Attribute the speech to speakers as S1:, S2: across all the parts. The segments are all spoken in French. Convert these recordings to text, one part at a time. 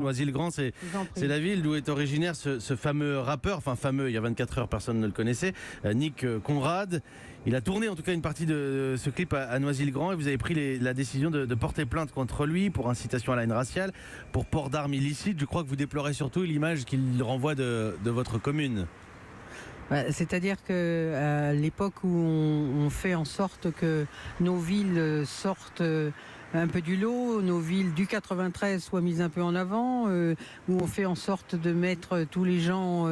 S1: Noisy-le-Grand, c'est la ville d'où est originaire ce fameux rappeur, enfin fameux, il y a 24 heures, personne ne le connaissait, Nick Conrad. Il a tourné en tout cas une partie de ce clip à Noisy-le-Grand et vous avez pris la décision de porter plainte contre lui pour incitation à la haine raciale, pour port d'armes illicites. Je crois que vous déplorez surtout l'image qu'il renvoie de votre commune.
S2: C'est-à-dire qu'à l'époque où on fait en sorte que nos villes sortent un peu du lot, nos villes du 93 soient mises un peu en avant, où on fait en sorte de mettre tous les gens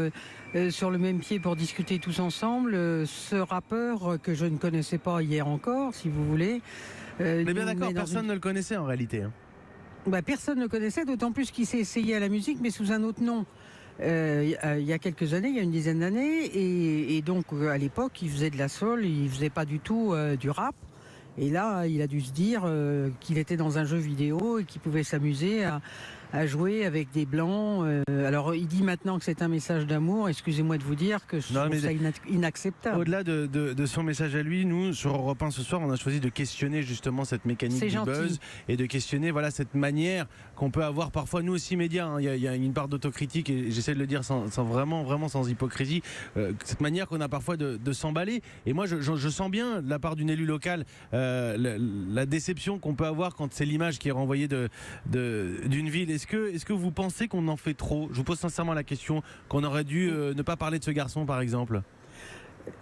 S2: sur le même pied pour discuter tous ensemble, ce rappeur que je ne connaissais pas hier encore, si vous voulez.
S1: Mais bien d'accord, personne ne le connaissait en réalité.
S2: Personne ne le connaissait, d'autant plus qu'il s'est essayé à la musique, mais sous un autre nom. Il y a quelques années, il y a une dizaine d'années, et donc à l'époque il faisait de la soul, il faisait pas du tout du rap, et là il a dû se dire qu'il était dans un jeu vidéo et qu'il pouvait s'amuser à jouer avec des blancs. Alors il dit maintenant que c'est un message d'amour, excusez-moi de vous dire que je trouve ça inacceptable.
S1: Au-delà de son message à lui, nous sur Europe 1 ce soir on a choisi de questionner justement cette mécanique du buzz et de questionner cette manière qu'on peut avoir parfois nous aussi médias, il y a une part d'autocritique et j'essaie de le dire sans vraiment sans hypocrisie, cette manière qu'on a parfois de s'emballer, et moi je sens bien de la part d'une élue locale la déception qu'on peut avoir quand c'est l'image qui est renvoyée d'une ville. Est-ce que vous pensez qu'on en fait trop? Je vous pose sincèrement la question, qu'on aurait dû ne pas parler de ce garçon par exemple.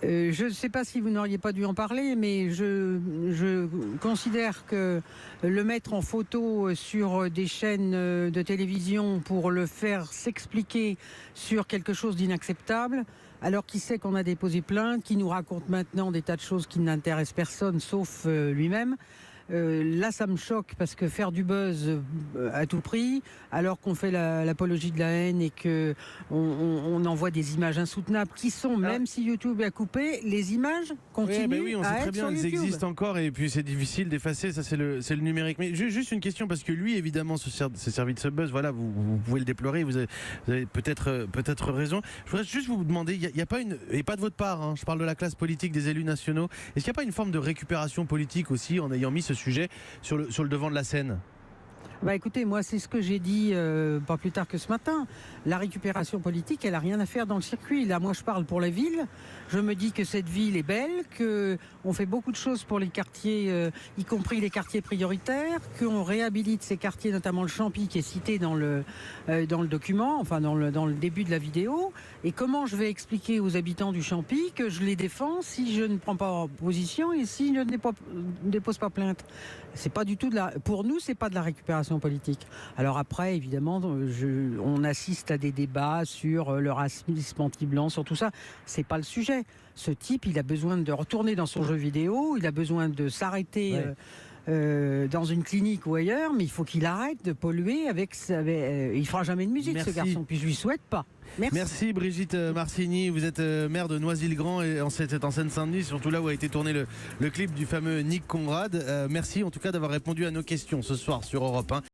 S2: Je ne sais pas si vous n'auriez pas dû en parler, mais je considère que le mettre en photo sur des chaînes de télévision pour le faire s'expliquer sur quelque chose d'inacceptable, alors qu'il sait qu'on a déposé plainte, qui nous raconte maintenant des tas de choses qui n'intéressent personne sauf lui-même. Là ça me choque parce que faire du buzz à tout prix alors qu'on fait l'apologie de la haine et que on envoie des images insoutenables qui sont, même si YouTube a coupé, les images continuent.
S1: Oui, on sait très bien, elles existent encore et puis c'est difficile d'effacer, ça c'est le numérique. Mais juste une question, parce que lui évidemment s'est servi de ce buzz, voilà, vous pouvez le déplorer, vous avez peut-être raison. Je voudrais juste vous demander, il n'y a pas et pas de votre part, je parle de la classe politique, des élus nationaux, est-ce qu'il n'y a pas une forme de récupération politique aussi en ayant mis ce sujet sur le devant de la scène?
S2: Écoutez, moi c'est ce que j'ai dit pas plus tard que ce matin. La récupération politique, elle n'a rien à faire dans le circuit. Là, moi je parle pour la ville. Je me dis que cette ville est belle, qu'on fait beaucoup de choses pour les quartiers, y compris les quartiers prioritaires, qu'on réhabilite ces quartiers, notamment le Champy qui est cité dans le document, enfin dans le début de la vidéo. Et comment je vais expliquer aux habitants du Champy que je les défends si je ne prends pas position et si je ne dépose pas plainte? C'est pas du tout pour nous, c'est pas de la récupération politique. Alors après, évidemment, on assiste à des débats sur le racisme anti-blanc, sur tout ça. C'est pas le sujet. Ce type, il a besoin de retourner dans son jeu vidéo, il a besoin de s'arrêter dans une clinique ou ailleurs, mais il faut qu'il arrête de polluer il fera jamais de musique, ce garçon, puis je lui souhaite pas.
S1: Merci Brigitte Marcigny, vous êtes maire de Noisy-le-Grand et c'est en Seine-Saint-Denis, surtout là où a été tourné le clip du fameux Nick Conrad. Merci en tout cas d'avoir répondu à nos questions ce soir sur Europe 1.